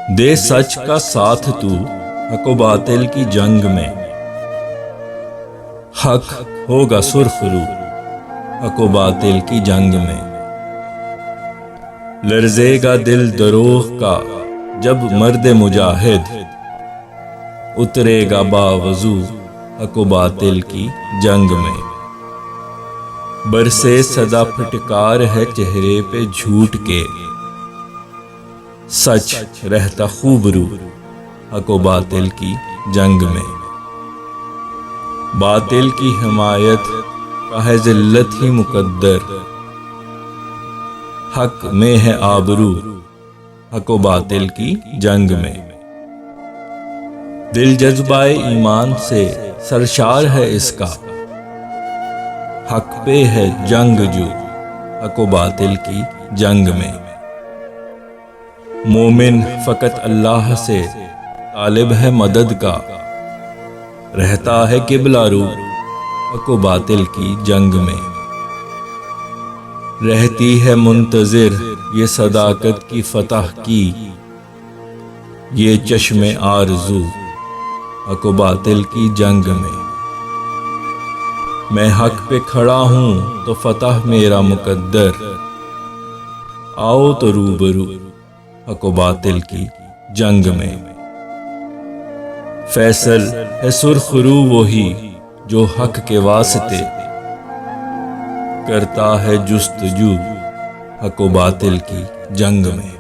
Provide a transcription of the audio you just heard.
دے سچ کا ساتھ تو حق و باطل کی جنگ میں، حق ہوگا سرخ رو حق و باطل کی جنگ میں۔ لرزے گا دل دروغ کا جب مرد مجاہد اترے گا باوضو حق و باطل کی جنگ میں۔ برسے صدا پھٹکار ہے چہرے پہ جھوٹ کے، سچ رہتا خوب رو حق و باطل کی جنگ میں۔ باطل کی حمایت کا ہے ذلت ہی مقدر، حق میں ہے آبرو حق و باطل کی جنگ میں۔ دل جذبہ ایمان سے سرشار ہے اس کا، حق پہ ہے جنگ جو حق و باطل کی جنگ میں۔ مومن فقط اللہ سے طالب ہے مدد کا، رہتا ہے قبلہ رو حق و باطل کی جنگ میں۔ رہتی ہے منتظر یہ صداقت کی فتح کی، یہ چشم آرزو حق و باطل کی جنگ میں۔ میں حق پہ کھڑا ہوں تو فتح میرا مقدر، آؤ تو روبرو حق و باطل کی جنگ میں۔ فیصل ہے سرخ رو وہی جو حق کے واسطے کرتا ہے جستجو حق و باطل کی جنگ میں۔